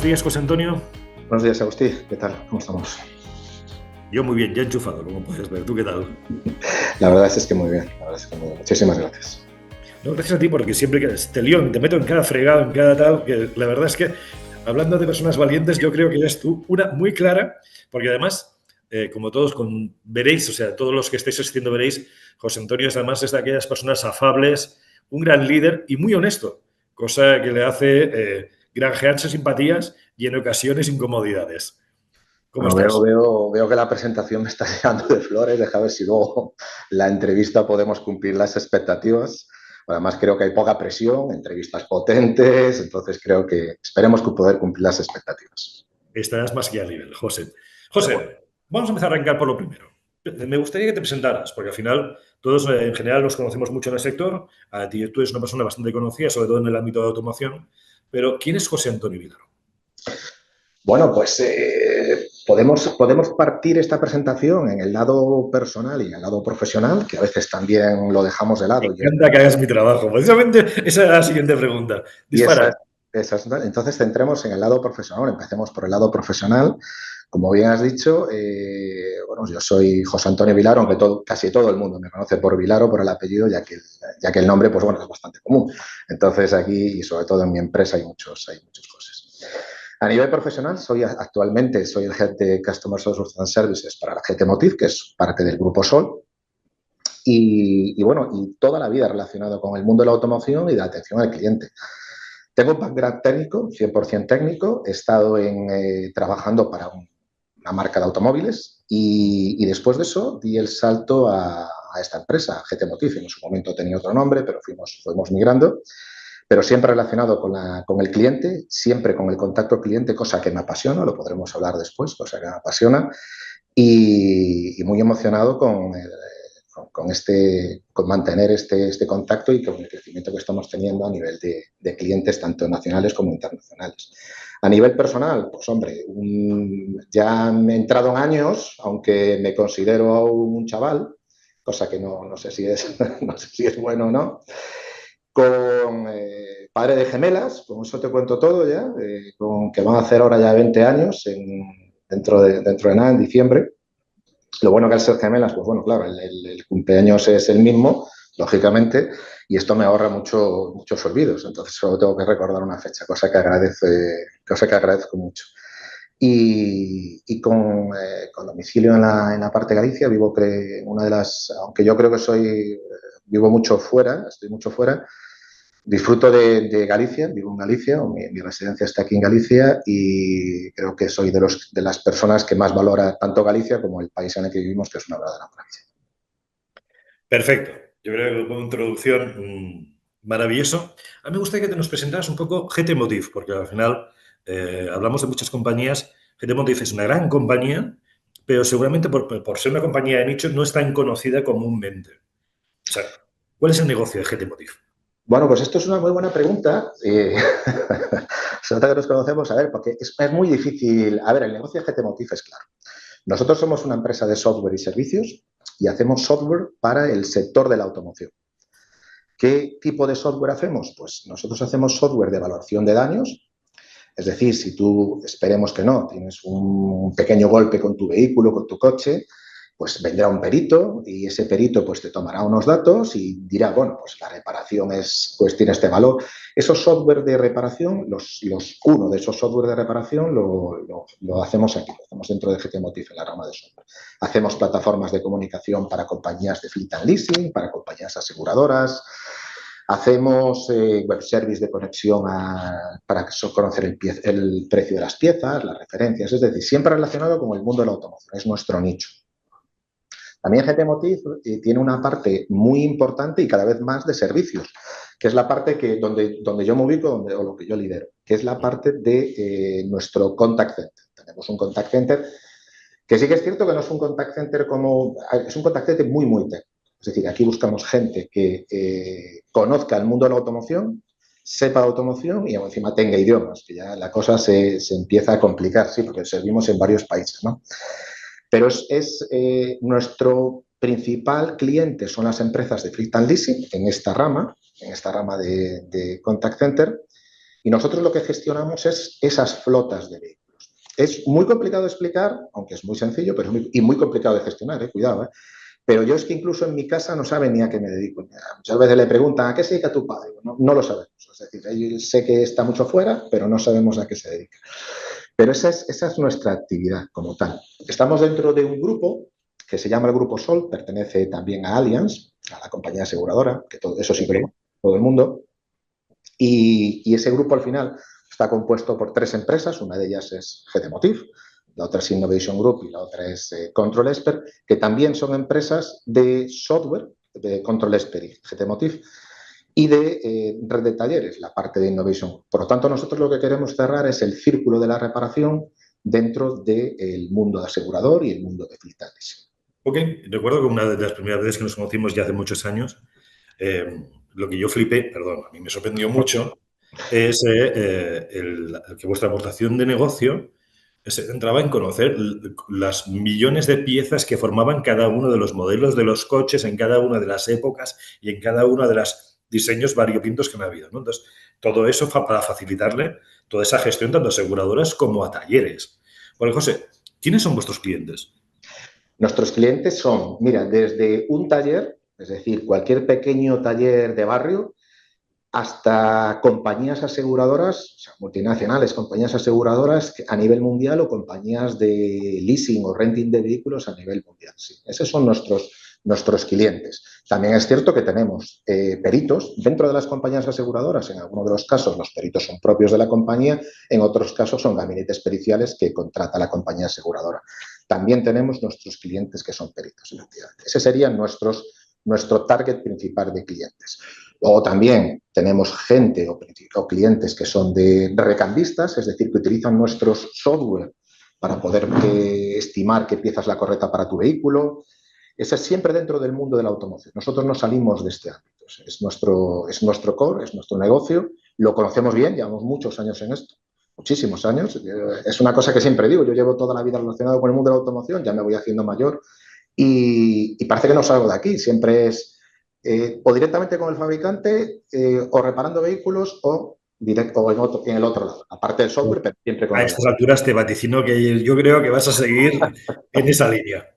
días, José Antonio. Buenos días, Agustín. ¿Qué tal? ¿Cómo estamos? Yo muy bien, ya enchufado, como puedes ver. ¿Tú qué tal? La verdad es que muy bien. La verdad es que muy bien. Muchísimas gracias. No, gracias a ti, porque siempre que te lío, te meto en cada fregado, en cada tal, que la verdad es que, hablando de personas valientes, yo creo que eres tú una muy clara, porque además, como todos veréis, o sea, todos los que estáis asistiendo veréis, José Antonio es además de aquellas personas afables, un gran líder y muy honesto, cosa que le hace granjearse simpatías y en ocasiones incomodidades. ¿Cómo Bueno, estás? veo que la presentación me está llenando de flores. Deja ver si luego la entrevista podemos cumplir las expectativas. Además, creo que hay poca presión, entrevistas potentes, entonces creo que esperemos que poder cumplir las expectativas. Estarás más que a nivel, José. Seguro. José, vamos a empezar a arrancar por lo primero. Me gustaría que te presentaras, porque al final todos en general nos conocemos mucho en el sector. A ti tú eres una persona bastante conocida, sobre todo en el ámbito de automoción. Pero ¿quién es José Antonio Vilaro? Bueno, pues podemos partir esta presentación en el lado personal y en el lado profesional, que a veces también lo dejamos de Me lado. encanta que hagas mi trabajo. Precisamente esa es la siguiente pregunta. Y Dispara. entonces centremos en el lado profesional, empecemos por el lado profesional. Como bien has dicho, bueno, yo soy José Antonio Vilaro, aunque casi todo el mundo me conoce por Vilaro, por el apellido, ya que el nombre, pues bueno, es bastante común. Entonces aquí, y sobre todo en mi empresa, hay muchas cosas. A nivel profesional, actualmente soy el Head de Customer Source and Services para la GT Motive, que es parte del Grupo Sol. Y bueno, y toda la vida relacionado con el mundo de la automoción y de la atención al cliente. Tengo un background técnico, 100% técnico. He estado trabajando para una marca de automóviles y después de eso di el salto a esta empresa, GT Motive. En su momento tenía otro nombre, pero fuimos migrando. Pero siempre relacionado con el cliente, siempre con el contacto cliente, cosa que me apasiona, lo podremos hablar después, cosa que me apasiona. Y muy emocionado con mantener este contacto y con el crecimiento que estamos teniendo a nivel de clientes tanto nacionales como internacionales. A nivel personal, pues hombre, ya me he entrado en años, aunque me considero aún un chaval, cosa que no sé si es, no sé si es bueno o no, con padre de gemelas, con eso te cuento todo ya, que van a hacer ahora ya 20 años dentro de nada, en diciembre. Lo bueno que al ser gemelas, pues bueno, claro, el cumpleaños es el mismo, lógicamente, y esto me ahorra muchos olvidos. Entonces solo tengo que recordar una fecha, cosa que agradezco mucho. Y con domicilio en la parte de Galicia, aunque yo creo que vivo mucho fuera, estoy mucho fuera, disfruto de Galicia, vivo en Galicia, mi residencia está aquí en Galicia y creo que soy de las personas que más valora tanto Galicia como el país en el que vivimos, que es una verdadera maravilla. Perfecto. Yo creo que como introducción maravilloso. A mí me gustaría que te nos presentaras un poco GT Motive, porque al final hablamos de muchas compañías. GT Motive es una gran compañía, pero seguramente por ser una compañía de nicho no es tan conocida comúnmente. O sea, ¿cuál es el negocio de GT Motive? Bueno, pues esto es una muy buena pregunta. Se nota que nos conocemos, a ver, porque es muy difícil. A ver, el negocio de GT Motive es claro. Nosotros somos una empresa de software y servicios y hacemos software para el sector de la automoción. ¿Qué tipo de software hacemos? Pues nosotros hacemos software de evaluación de daños. Es decir, si tú, esperemos que no, tienes un pequeño golpe con tu vehículo, con tu coche, pues vendrá un perito y ese perito pues te tomará unos datos y dirá, bueno, pues la reparación tiene este valor. Esos software de reparación, uno de esos software de reparación lo hacemos aquí, lo hacemos dentro de GT Motive en la rama de software. Hacemos plataformas de comunicación para compañías de fleet and leasing, para compañías aseguradoras. Hacemos web service de conexión para conocer el precio de las piezas, las referencias, es decir, siempre relacionado con el mundo de la automoción, es nuestro nicho. También GT Motive tiene una parte muy importante y cada vez más de servicios, que es la parte donde yo me ubico o lo que yo lidero, que es la parte de nuestro contact center. Tenemos un contact center que sí que es cierto que no es un contact center es un contact center muy, muy técnico. Es decir, aquí buscamos gente que conozca el mundo de la automoción, sepa de automoción y encima tenga idiomas, que ya la cosa se empieza a complicar, sí, porque servimos en varios países, ¿no? Pero nuestro principal cliente son las empresas de fleet and leasing en esta rama de contact center. Y nosotros lo que gestionamos es esas flotas de vehículos. Es muy complicado de explicar, aunque es muy sencillo, pero y muy complicado de gestionar, cuidado. Pero yo es que incluso en mi casa no saben ni a qué me dedico. Muchas veces le preguntan, ¿a qué se dedica tu padre? No, no lo sabemos. Es decir, yo sé que está mucho fuera, pero no sabemos a qué se dedica. Pero esa es nuestra actividad como tal. Estamos dentro de un grupo que se llama el Grupo Sol, pertenece también a Allianz, a la compañía aseguradora, que todo eso sí que lo conoce todo el mundo. Y ese grupo al final está compuesto por 3 empresas, una de ellas es GTmotiv, la otra es Innovation Group y la otra es Control Expert, que también son empresas de software, de Control Expert y GTmotiv, y de red de talleres, la parte de Innovation. Por lo tanto, nosotros lo que queremos cerrar es el círculo de la reparación dentro del mundo de asegurador y el mundo de fleet leasing. Ok, recuerdo que una de las primeras veces que nos conocimos ya hace muchos años, lo que yo flipé, perdón, a mí me sorprendió mucho, es que vuestra aportación de negocio se centraba en conocer las millones de piezas que formaban cada uno de los modelos de los coches en cada una de las épocas y en cada uno de los diseños variopintos que han habido, ¿no? Entonces, todo eso para facilitarle toda esa gestión tanto a aseguradoras como a talleres. Bueno, José, ¿quiénes son vuestros clientes? Nuestros clientes son, mira, desde un taller, es decir, cualquier pequeño taller de barrio, hasta compañías aseguradoras, o sea, multinacionales, compañías aseguradoras a nivel mundial o compañías de leasing o renting de vehículos a nivel mundial. Sí, esos son nuestros clientes. También es cierto que tenemos peritos dentro de las compañías aseguradoras. En algunos de los casos los peritos son propios de la compañía, en otros casos son gabinetes periciales que contrata la compañía aseguradora. También tenemos nuestros clientes que son peritos, efectivamente. Ese sería nuestro target principal de clientes. O también tenemos gente o clientes que son de recambistas, es decir, que utilizan nuestros software para poder estimar qué pieza es la correcta para tu vehículo. Eso es siempre dentro del mundo de la automoción. Nosotros no salimos de este ámbito. Es nuestro core, es nuestro negocio. Lo conocemos bien, llevamos muchos años en esto, muchísimos años. Es una cosa que siempre digo. Yo llevo toda la vida relacionado con el mundo de la automoción, ya me voy haciendo mayor y parece que no salgo de aquí. Siempre es o directamente con el fabricante o reparando vehículos o en el otro lado. Aparte del software, pero siempre con A el. estas alturas te vaticino que yo creo que vas a seguir en esa línea.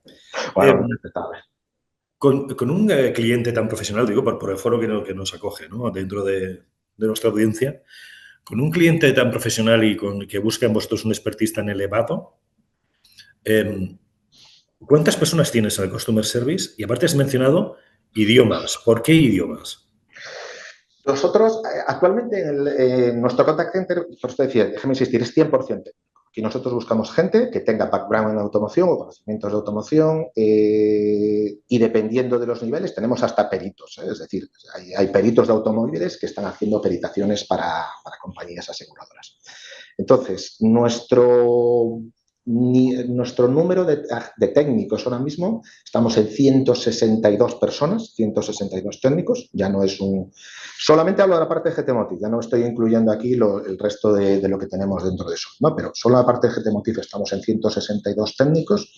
Bueno, Eh, bueno, respetable. con un cliente tan profesional, digo, por el foro que nos acoge, ¿no? Dentro de nuestra audiencia, con un cliente tan profesional y que busca en vosotros un expertise tan elevado, ¿cuántas personas tienes en el Customer Service? Y aparte has mencionado idiomas. ¿Por qué idiomas? Nosotros, actualmente, en nuestro contact center, por esto decía, déjame insistir, es 100% técnico. Aquí nosotros buscamos gente que tenga background en automoción o conocimientos de automoción y dependiendo de los niveles tenemos hasta peritos. Es decir, hay peritos de automóviles que están haciendo peritaciones para compañías aseguradoras. Entonces, nuestro número de técnicos ahora mismo, estamos en 162 personas, 162 técnicos, ya no es un. Solamente hablo de la parte de GTmotiv, ya no estoy incluyendo aquí el resto de lo que tenemos dentro de eso, ¿no? Pero solo la parte de GTmotiv estamos en 162 técnicos.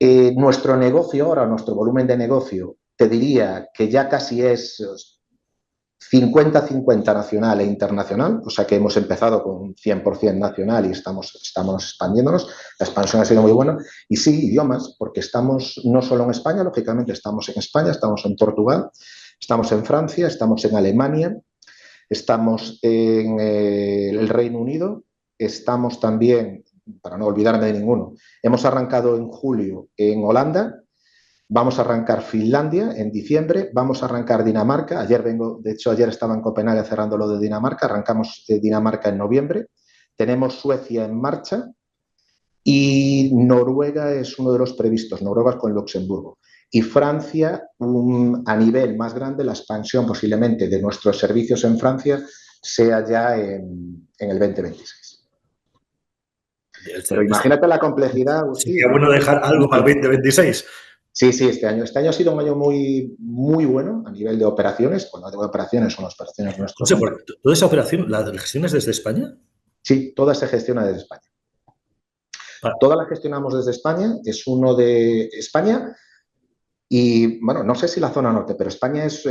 Nuestro negocio ahora, nuestro volumen de negocio, te diría que ya casi es 50-50 nacional e internacional, o sea que hemos empezado con 100% nacional y estamos expandiéndonos. La expansión ha sido muy buena. Y sí, idiomas, porque estamos no solo en España, lógicamente estamos en España, estamos en Portugal, estamos en Francia, estamos en Alemania, estamos en el Reino Unido, estamos también, para no olvidarme de ninguno, hemos arrancado en julio en Holanda. Vamos a arrancar Finlandia en diciembre, vamos a arrancar Dinamarca. De hecho, ayer estaba en Copenhague cerrando lo de Dinamarca, arrancamos Dinamarca en noviembre. Tenemos Suecia en marcha y Noruega es uno de los previstos, Noruega con Luxemburgo. Y Francia, a nivel más grande, la expansión posiblemente de nuestros servicios en Francia sea ya en el 2026. Pero imagínate la complejidad, Agustín. Sería bueno dejar algo para el 2026. Sí, este año ha sido un año muy, muy bueno a nivel de operaciones. Cuando digo operaciones, son las operaciones No nuestros. sé, ¿toda esa operación la gestionas desde España? Sí, toda se gestiona desde España. Toda la gestionamos desde España. Es uno de España y, bueno, no sé si la zona norte, pero España es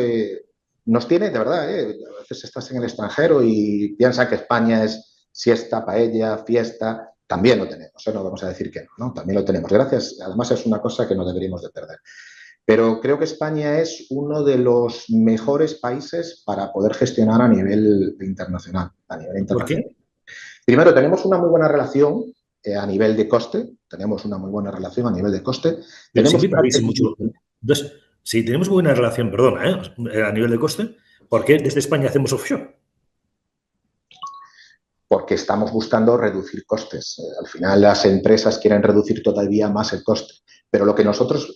nos tiene, de verdad, a veces estás en el extranjero y piensan que España es siesta, paella, fiesta. También lo tenemos, no vamos a decir que no, ¿no? También lo tenemos. Gracias, además es una cosa que no deberíamos de perder. Pero creo que España es uno de los mejores países para poder gestionar a nivel internacional. A nivel ¿Por internacional. qué? Primero, tenemos una muy buena relación a nivel de coste. Tenemos una muy buena relación a nivel de coste. Pero Tenemos siempre una pagáis mucho. Entonces, si tenemos buena relación, perdona, a nivel de coste, ¿por qué desde España hacemos offshore? porque estamos buscando reducir costes. Al final las empresas quieren reducir todavía más el coste. Pero nosotros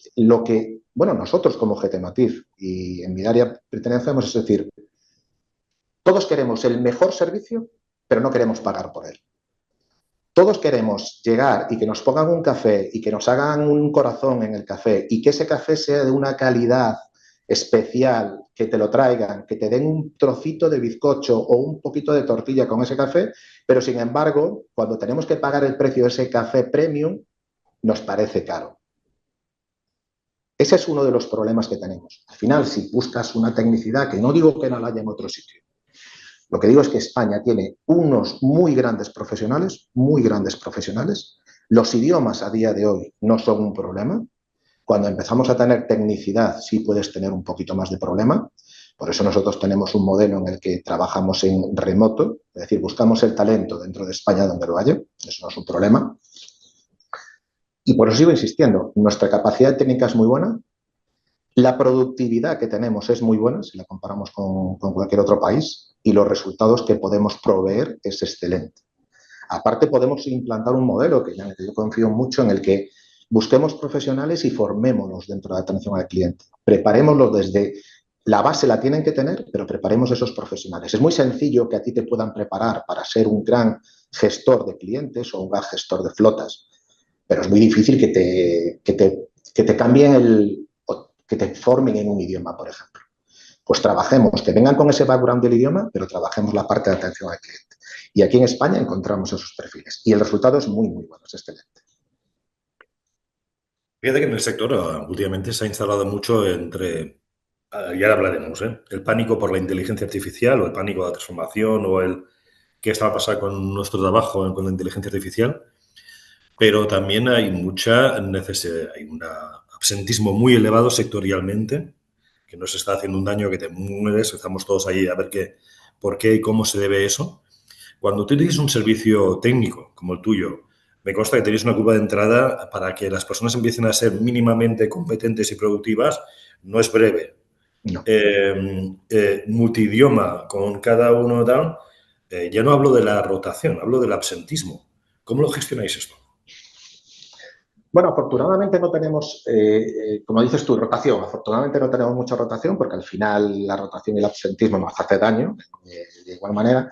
como GTMativ y en mi área pertenecemos, es decir, todos queremos el mejor servicio, pero no queremos pagar por él. Todos queremos llegar y que nos pongan un café y que nos hagan un corazón en el café y que ese café sea de una calidad especial, que te lo traigan, que te den un trocito de bizcocho o un poquito de tortilla con ese café, pero sin embargo, cuando tenemos que pagar el precio de ese café premium, nos parece caro. Ese es uno de los problemas que tenemos. Al final, si buscas una tecnicidad, que no digo que no la haya en otro sitio, lo que digo es que España tiene unos muy grandes profesionales. Los idiomas a día de hoy no son un problema. Cuando empezamos a tener tecnicidad, sí puedes tener un poquito más de problema. Por eso nosotros tenemos un modelo en el que trabajamos en remoto, es decir, buscamos el talento dentro de España donde lo haya. Eso no es un problema. Y por eso sigo insistiendo, nuestra capacidad técnica es muy buena, la productividad que tenemos es muy buena si la comparamos con cualquier otro país y los resultados que podemos proveer es excelente. Aparte podemos implantar un modelo que yo confío mucho en el que busquemos profesionales y formémoslos dentro de la atención al cliente. Preparémoslos desde la base, la tienen que tener, pero preparemos esos profesionales. Es muy sencillo que a ti te puedan preparar para ser un gran gestor de clientes o un gran gestor de flotas, pero es muy difícil que te cambien que te formen en un idioma, por ejemplo. Pues trabajemos, que vengan con ese background del idioma, pero trabajemos la parte de atención al cliente. Y aquí en España encontramos esos perfiles. Y el resultado es muy, muy bueno, es excelente. Fíjate que en el sector últimamente se ha instalado mucho ya hablaremos, el pánico por la inteligencia artificial o el pánico de la transformación o el qué está a pasar con nuestro trabajo con la inteligencia artificial, pero también hay mucha necesidad, hay un absentismo muy elevado sectorialmente que nos está haciendo un daño que te mueres, estamos todos ahí a ver por qué y cómo se debe eso. Cuando tú tienes un servicio técnico como el tuyo, me consta que tenéis una curva de entrada para que las personas empiecen a ser mínimamente competentes y productivas, no es breve. No. Multidioma con cada uno tal, ya no hablo de la rotación, hablo del absentismo. ¿Cómo lo gestionáis esto? Bueno, afortunadamente no tenemos, como dices tú, rotación. Afortunadamente no tenemos mucha rotación porque al final la rotación y el absentismo nos hace daño de igual manera.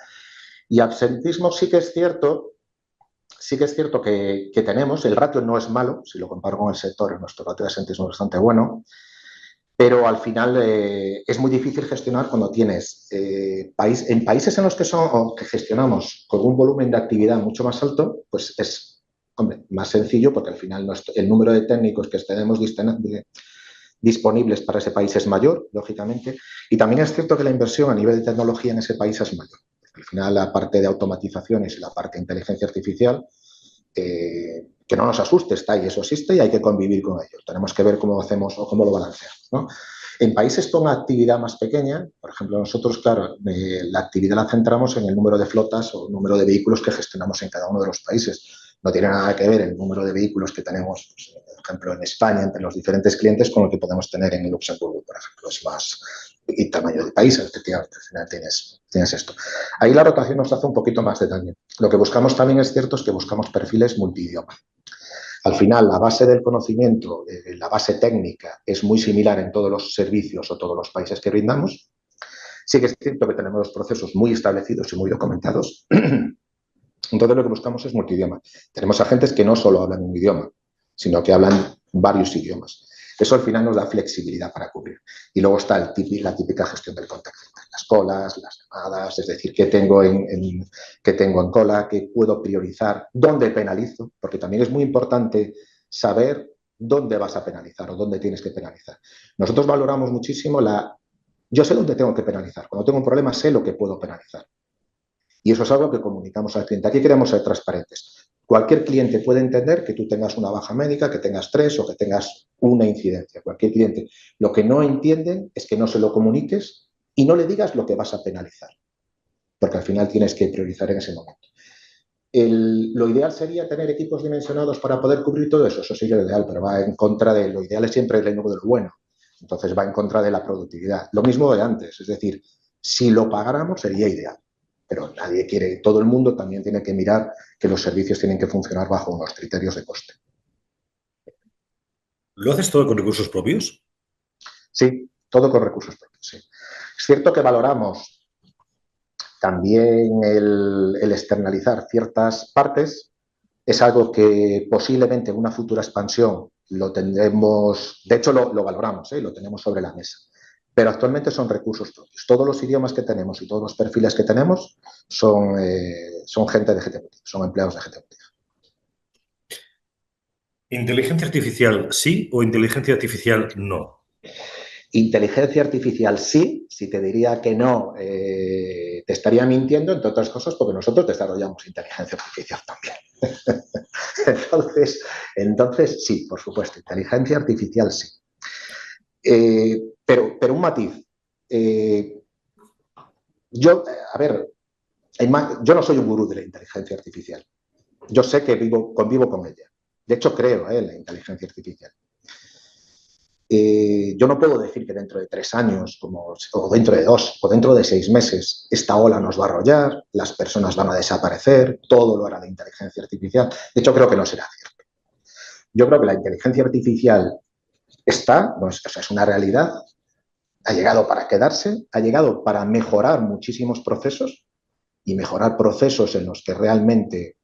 Y absentismo sí que es cierto que tenemos, el ratio no es malo, si lo comparo con el sector, nuestro ratio de absentismo es bastante bueno, pero al final es muy difícil gestionar cuando tienes en países en los que que gestionamos con un volumen de actividad mucho más alto, pues es más sencillo porque al final el número de técnicos que tenemos disponibles para ese país es mayor, lógicamente, y también es cierto que la inversión a nivel de tecnología en ese país es mayor. Al final la parte de automatizaciones y la parte de inteligencia artificial que no nos asuste, está ahí, eso existe y hay que convivir con ellos. Tenemos que ver cómo hacemos o cómo lo balanceamos, ¿no? En países con actividad más pequeña, por ejemplo, nosotros, claro, la actividad la centramos en el número de flotas o número de vehículos que gestionamos en cada uno de los países. No tiene nada que ver el número de vehículos que tenemos, pues, por ejemplo, en España, entre los diferentes clientes, con lo que podemos tener en Luxemburgo, por ejemplo. Es más y tamaño de país, efectivamente, al final tienes esto. Ahí la rotación nos hace un poquito más de daño. Lo que buscamos también es cierto es que buscamos perfiles multidioma. Al final, la base del conocimiento, la base técnica, es muy similar en todos los servicios o todos los países que brindamos. Sí que es cierto que tenemos los procesos muy establecidos y muy documentados. Entonces, lo que buscamos es multidioma. Tenemos agentes que no solo hablan un idioma, sino que hablan varios idiomas. Eso al final nos da flexibilidad para cubrir. Y luego está la típica gestión del contacto. Las colas, las llamadas, es decir, qué tengo en cola, qué puedo priorizar, dónde penalizo, porque también es muy importante saber dónde vas a penalizar o dónde tienes que penalizar. Nosotros valoramos muchísimo la Yo sé dónde tengo que penalizar. Cuando tengo un problema, sé lo que puedo penalizar. Y eso es algo que comunicamos al cliente. Aquí queremos ser transparentes. Cualquier cliente puede entender que tú tengas una baja médica, que tengas 3 o que tengas una incidencia. Cualquier cliente. Lo que no entienden es que no se lo comuniques y no le digas lo que vas a penalizar, porque al final tienes que priorizar en ese momento. Lo ideal sería tener equipos dimensionados para poder cubrir todo eso. Eso sería lo ideal, pero va en contra de lo ideal, es siempre el enemigo de lo bueno. Entonces va en contra de la productividad. Lo mismo de antes, es decir, si lo pagáramos sería ideal, pero nadie quiere, todo el mundo también tiene que mirar que los servicios tienen que funcionar bajo unos criterios de coste. ¿Lo haces todo con recursos propios? Sí, todo con recursos propios, sí. Es cierto que valoramos también el externalizar ciertas partes. Es algo que posiblemente en una futura expansión lo tendremos, de hecho lo valoramos, lo tenemos sobre la mesa, pero actualmente son recursos propios. Todos los idiomas que tenemos y todos los perfiles que tenemos son gente de GTM, son empleados de GTM. ¿Inteligencia artificial sí o inteligencia artificial no? Inteligencia artificial sí, si te diría que no, te estaría mintiendo, entre otras cosas, porque nosotros desarrollamos inteligencia artificial también. entonces, sí, por supuesto, inteligencia artificial sí. Pero un matiz. A ver, yo no soy un gurú de la inteligencia artificial. Yo sé que convivo con ella. De hecho, creo en la inteligencia artificial. Yo no puedo decir que dentro de 3 años, o dentro de 2, o dentro de 6 meses, esta ola nos va a arrollar, las personas van a desaparecer, todo lo hará la inteligencia artificial. De hecho, creo que no será cierto. Yo creo que la inteligencia artificial es una realidad, ha llegado para quedarse, ha llegado para mejorar muchísimos procesos y mejorar procesos en los que realmente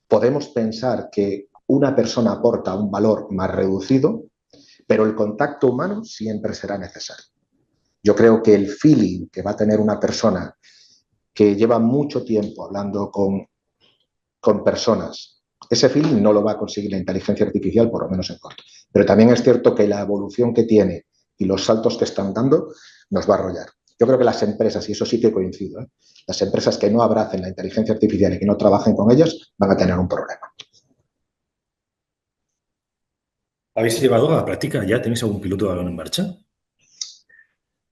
podemos pensar que una persona aporta un valor más reducido, pero el contacto humano siempre será necesario. Yo creo que el feeling que va a tener una persona que lleva mucho tiempo hablando con personas, ese feeling no lo va a conseguir la inteligencia artificial, por lo menos en corto. Pero también es cierto que la evolución que tiene y los saltos que están dando nos va a arrollar. Yo creo que las empresas, y eso sí que coincido, las empresas que no abracen la inteligencia artificial y que no trabajen con ellas van a tener un problema. ¿Habéis llevado a la práctica ya? ¿Tenéis algún piloto en marcha?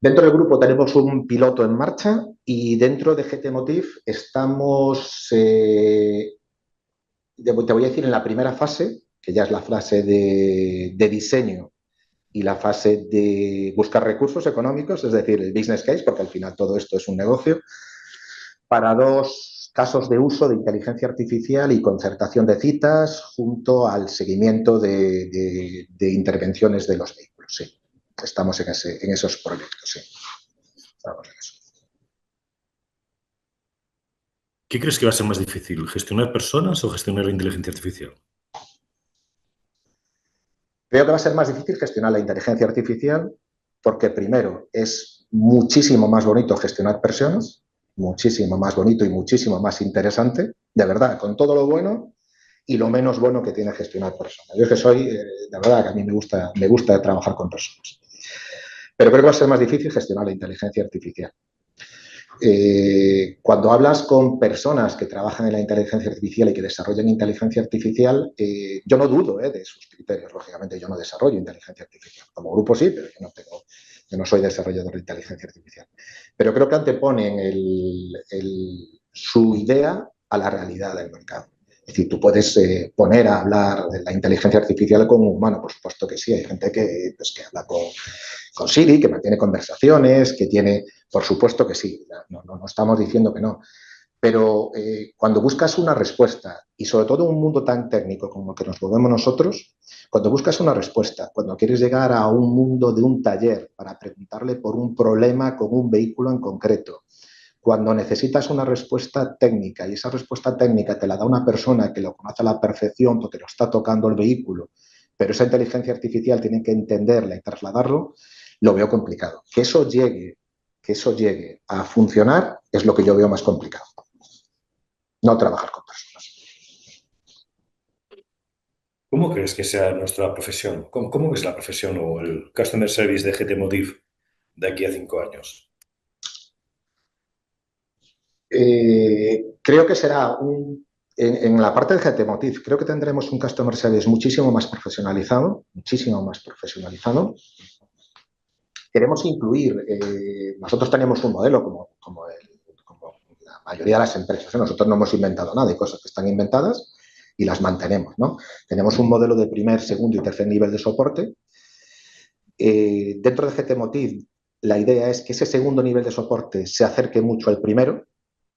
Dentro del grupo tenemos un piloto en marcha y dentro de GTMotiv estamos, te voy a decir, en la primera fase, que ya es la fase de diseño y la fase de buscar recursos económicos, es decir, el business case, porque al final todo esto es un negocio, para 2 casos de uso de inteligencia artificial y concertación de citas junto al seguimiento de intervenciones de los vehículos. Sí, estamos en esos proyectos, sí. Estamos en eso. ¿Qué crees que va a ser más difícil? ¿Gestionar personas o gestionar la inteligencia artificial? Creo que va a ser más difícil gestionar la inteligencia artificial porque, primero, es muchísimo más bonito gestionar personas, muchísimo más bonito y muchísimo más interesante, de verdad, con todo lo bueno y lo menos bueno que tiene gestionar personas. Yo es que soy, de verdad, que a mí me gusta trabajar con personas. Pero creo que va a ser más difícil gestionar la inteligencia artificial. Cuando hablas con personas que trabajan en la inteligencia artificial y que desarrollan inteligencia artificial, yo no dudo de sus criterios. Lógicamente, yo no desarrollo inteligencia artificial. Como grupo sí, pero yo no soy desarrollador de inteligencia artificial. Pero creo que anteponen su idea a la realidad del mercado. Es decir, tú puedes poner a hablar de la inteligencia artificial con un humano, por supuesto que sí. Hay gente que habla con Siri, que mantiene conversaciones, que tiene, por supuesto que sí, no estamos diciendo que no. Pero cuando buscas una respuesta, y sobre todo en un mundo tan técnico como el que nos movemos nosotros, cuando buscas una respuesta, cuando quieres llegar a un mundo de un taller para preguntarle por un problema con un vehículo en concreto, cuando necesitas una respuesta técnica y esa respuesta técnica te la da una persona que lo conoce a la perfección porque lo está tocando el vehículo, pero esa inteligencia artificial tiene que entenderla y trasladarlo, lo veo complicado. Que eso llegue a funcionar es lo que yo veo más complicado. No trabajar con personas. ¿Cómo crees que sea nuestra profesión? ¿Cómo es la profesión o el Customer Service de GT Motiv de aquí a 5 años? Creo que será en la parte de GTMotiv, creo que tendremos un Customer Service muchísimo más profesionalizado, muchísimo más profesionalizado. Queremos incluir, nosotros tenemos un modelo como la mayoría de las empresas, ¿eh? Nosotros no hemos inventado nada, hay cosas que están inventadas y las mantenemos, ¿no? Tenemos un modelo de primer, segundo y tercer nivel de soporte. Dentro de GTMotiv, la idea es que ese segundo nivel de soporte se acerque mucho al primero,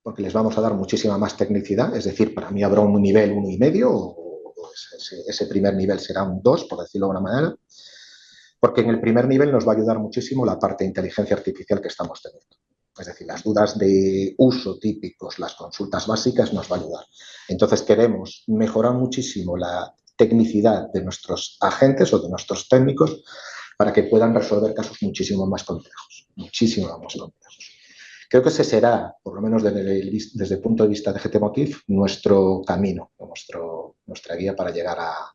porque les vamos a dar muchísima más tecnicidad, es decir, para mí habrá un nivel 1,5 o ese primer nivel será un 2, por decirlo de alguna manera, porque en el primer nivel nos va a ayudar muchísimo la parte de inteligencia artificial que estamos teniendo. Es decir, las dudas de uso típicos, las consultas básicas nos va a ayudar. Entonces queremos mejorar muchísimo la tecnicidad de nuestros agentes o de nuestros técnicos para que puedan resolver casos muchísimo más complejos, muchísimo más complejos. Creo que ese será, por lo menos desde el punto de vista de GTMotiv, nuestro camino, nuestra guía para llegar a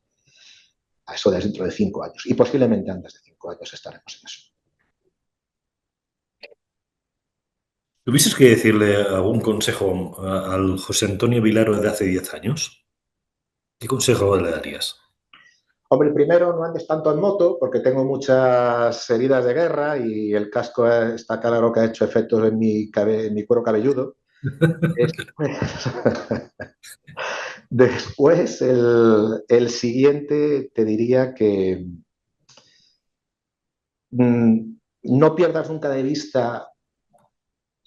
eso dentro de 5 años. Y posiblemente antes de 5 años estaremos en eso. ¿Tuvieses que decirle algún consejo al José Antonio Vilaro de hace 10 años? ¿Qué consejo le darías? Hombre, primero, no andes tanto en moto porque tengo muchas heridas de guerra y el casco está claro que ha hecho efectos en mi cuero cabelludo. Después el siguiente te diría que no pierdas nunca de vista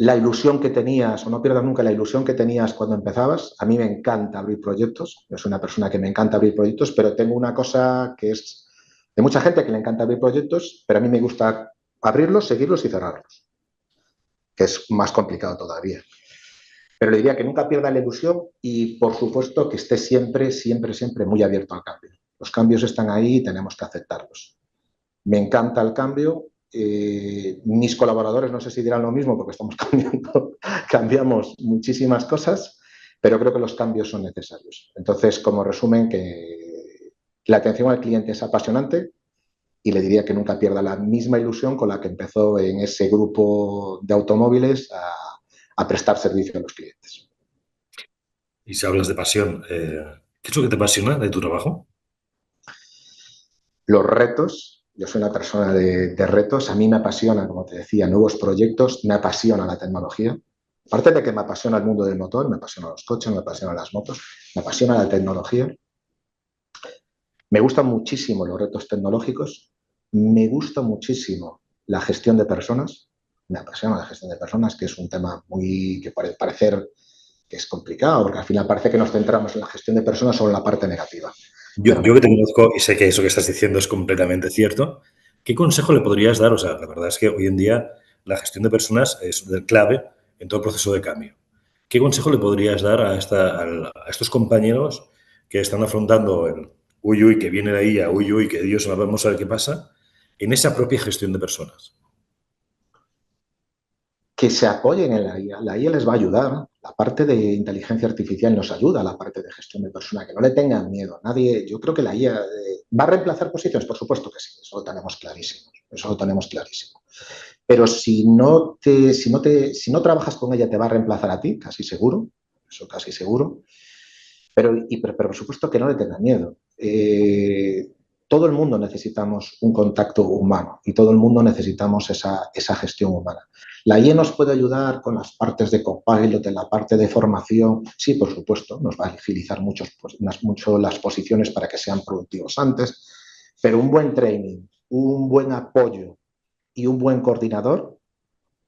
la ilusión que tenías o no pierdas nunca la ilusión que tenías cuando empezabas. A mí me encanta abrir proyectos, yo soy una persona que me encanta abrir proyectos, pero tengo una cosa que es de mucha gente que le encanta abrir proyectos, pero a mí me gusta abrirlos, seguirlos y cerrarlos, que es más complicado todavía. Pero le diría que nunca pierda la ilusión y, por supuesto, que esté siempre, siempre, siempre muy abierto al cambio. Los cambios están ahí y tenemos que aceptarlos. Me encanta el cambio. Mis colaboradores no sé si dirán lo mismo porque estamos cambiamos muchísimas cosas, pero creo que los cambios son necesarios. Entonces, como resumen, que la atención al cliente es apasionante y le diría que nunca pierda la misma ilusión con la que empezó en ese grupo de automóviles a prestar servicio a los clientes. Y si hablas de pasión, ¿qué es lo que te apasiona de tu trabajo? Los retos, yo soy una persona de retos, a mí me apasiona, como te decía, nuevos proyectos, me apasiona la tecnología. Aparte de que me apasiona el mundo del motor, me apasionan los coches, me apasionan las motos, me apasiona la tecnología. Me gustan muchísimo los retos tecnológicos, me gusta muchísimo la gestión de personas, me apasiona la gestión de personas, que es un tema que puede parecer que es complicado, porque al final parece que nos centramos en la gestión de personas solo en la parte negativa. Yo que te conozco y sé que eso que estás diciendo es completamente cierto, ¿qué consejo le podrías dar? O sea, la verdad es que hoy en día la gestión de personas es clave en todo el proceso de cambio. ¿Qué consejo le podrías dar a estos compañeros que están afrontando el uy, uy, que viene la IA, uy, uy, que Dios, vamos a ver qué pasa, en esa propia gestión de personas? Que se apoyen en la IA. La IA les va a ayudar. La parte de inteligencia artificial nos ayuda a la parte de gestión de personas, que no le tengan miedo. Nadie, yo creo que la IA va a reemplazar posiciones, por supuesto que sí, eso lo tenemos clarísimo. Eso lo tenemos clarísimo. Pero si no trabajas con ella, te va a reemplazar a ti, casi seguro. Eso casi seguro. Pero por supuesto que no le tengan miedo. Todo el mundo necesitamos un contacto humano y todo el mundo necesitamos esa gestión humana. La IA nos puede ayudar con las partes de Copilot, en la parte de formación. Sí, por supuesto, nos va a agilizar mucho las posiciones para que sean productivos antes, pero un buen training, un buen apoyo y un buen coordinador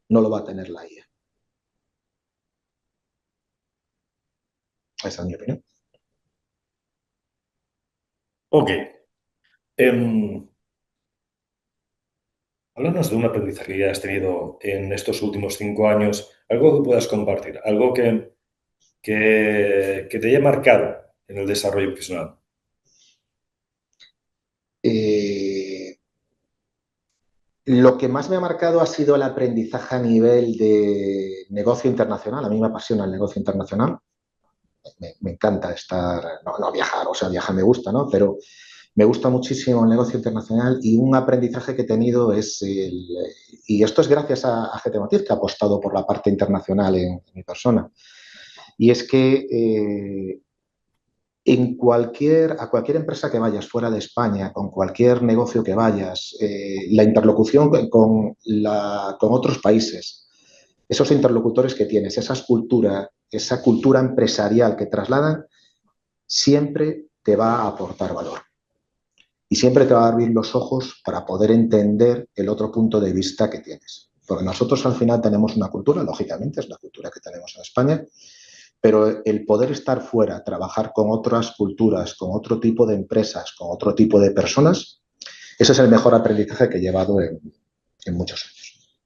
no lo va a tener la IA. Esa es mi opinión. Ok. Háblanos de un aprendizaje que has tenido en estos últimos 5 años, algo que puedas compartir, algo que te haya marcado en el desarrollo profesional. Lo que más me ha marcado ha sido el aprendizaje a nivel de negocio internacional. A mí me apasiona el negocio internacional. Me encanta estar, no viajar, o sea, viajar me gusta, ¿no? Pero me gusta muchísimo el negocio internacional y un aprendizaje que he tenido es y esto es gracias a GT Motif, que ha apostado por la parte internacional en mi persona. Y es que a cualquier empresa que vayas fuera de España, con cualquier negocio que vayas, la interlocución con otros países, esos interlocutores que tienes, esa cultura empresarial que trasladan, siempre te va a aportar valor. Y siempre te va a abrir los ojos para poder entender el otro punto de vista que tienes. Porque nosotros al final tenemos una cultura, lógicamente, es la cultura que tenemos en España, pero el poder estar fuera, trabajar con otras culturas, con otro tipo de empresas, con otro tipo de personas, ese es el mejor aprendizaje que he llevado en muchos años.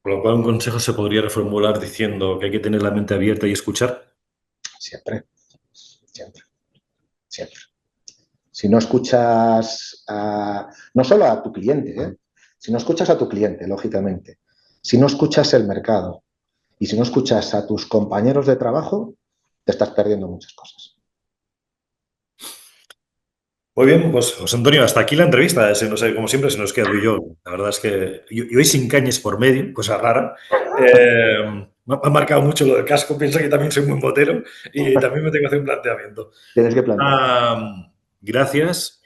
Por lo cual, un consejo se podría reformular diciendo que hay que tener la mente abierta y escuchar. Siempre. Si no escuchas no solo a tu cliente, si no escuchas a tu cliente, lógicamente, si no escuchas el mercado y si no escuchas a tus compañeros de trabajo, te estás perdiendo muchas cosas. Muy bien, pues José Antonio, hasta aquí la entrevista. No sé, como siempre se nos queda tú y yo. La verdad es que yo hoy sin cañes por medio, cosa rara. Me ha marcado mucho lo del casco. Piensa que también soy muy motero y también me tengo que hacer un planteamiento. Tienes que plantear. Gracias.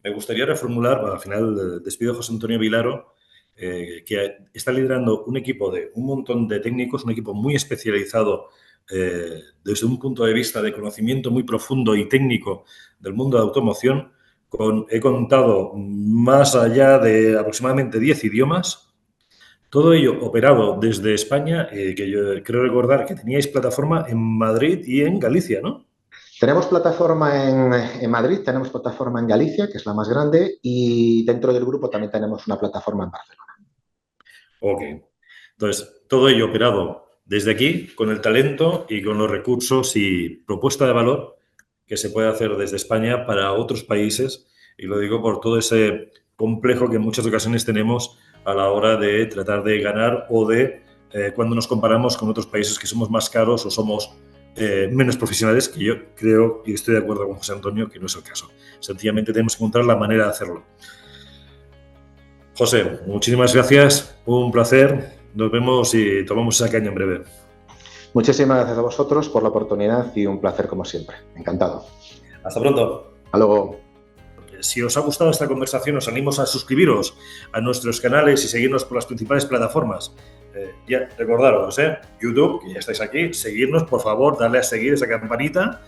Me gustaría reformular, al final despido a José Antonio Vilaro, que está liderando un equipo de un montón de técnicos, un equipo muy especializado desde un punto de vista de conocimiento muy profundo y técnico del mundo de automoción. He contado más allá de aproximadamente 10 idiomas. Todo ello operado desde España, que yo creo recordar que teníais plataforma en Madrid y en Galicia, ¿no? Tenemos plataforma en Madrid, tenemos plataforma en Galicia, que es la más grande, y dentro del grupo también tenemos una plataforma en Barcelona. Ok. Entonces, todo ello operado desde aquí, con el talento y con los recursos y propuesta de valor que se puede hacer desde España para otros países. Y lo digo por todo ese complejo que en muchas ocasiones tenemos a la hora de tratar de ganar o de cuando nos comparamos con otros países que somos más caros o somos menos profesionales, que yo creo y estoy de acuerdo con José Antonio que no es el caso. Sencillamente tenemos que encontrar la manera de hacerlo. José, muchísimas gracias, un placer. Nos vemos y tomamos esa caña en breve. Muchísimas gracias a vosotros por la oportunidad y un placer como siempre. Encantado. Hasta pronto. Hasta luego. Si os ha gustado esta conversación, os animo a suscribiros a nuestros canales y seguirnos por las principales plataformas. Ya recordaros, YouTube, que ya estáis aquí, seguirnos, por favor, darle a seguir esa campanita.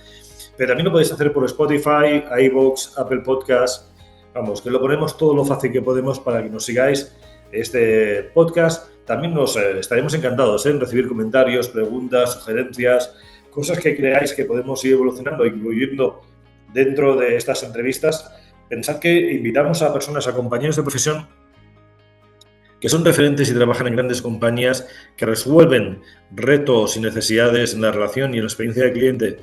Pero también lo podéis hacer por Spotify, iVoox, Apple Podcasts. Vamos, que lo ponemos todo lo fácil que podemos para que nos sigáis este podcast. También nos estaremos encantados en recibir comentarios, preguntas, sugerencias, cosas que creáis que podemos ir evolucionando, incluyendo dentro de estas entrevistas. Pensad que invitamos a personas, a compañeros de profesión que son referentes y trabajan en grandes compañías que resuelven retos y necesidades en la relación y en la experiencia del cliente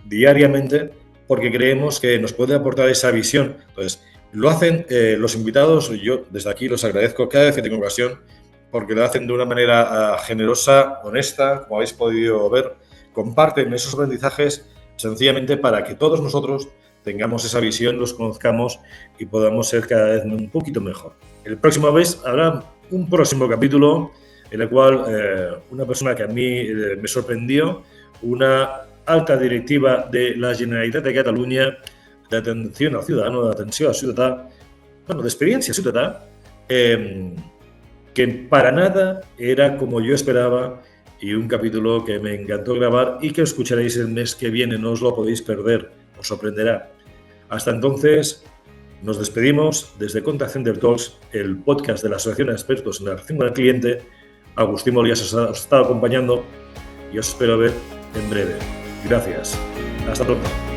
diariamente, porque creemos que nos puede aportar esa visión. Entonces, lo hacen los invitados, yo desde aquí los agradezco cada vez que tengo ocasión, porque lo hacen de una manera generosa, honesta, como habéis podido ver, comparten esos aprendizajes sencillamente para que todos nosotros tengamos esa visión, los conozcamos y podamos ser cada vez un poquito mejor. El próximo mes habrá un próximo capítulo en el cual una persona que a mí me sorprendió, una alta directiva de la Generalitat de Catalunya de atención al ciudadano, de atenció al ciutadà, bueno, d'experiència ciutadà, que para nada era como yo esperaba y un capítulo que me encantó grabar y que escucharéis el mes que viene, no os lo podéis perder, os sorprenderá. Hasta entonces, nos despedimos desde Contact Center Talks, el podcast de la Asociación de Expertos en la Relación con el Cliente. Agustín Molías os ha estado acompañando y os espero ver en breve. Gracias. Hasta pronto.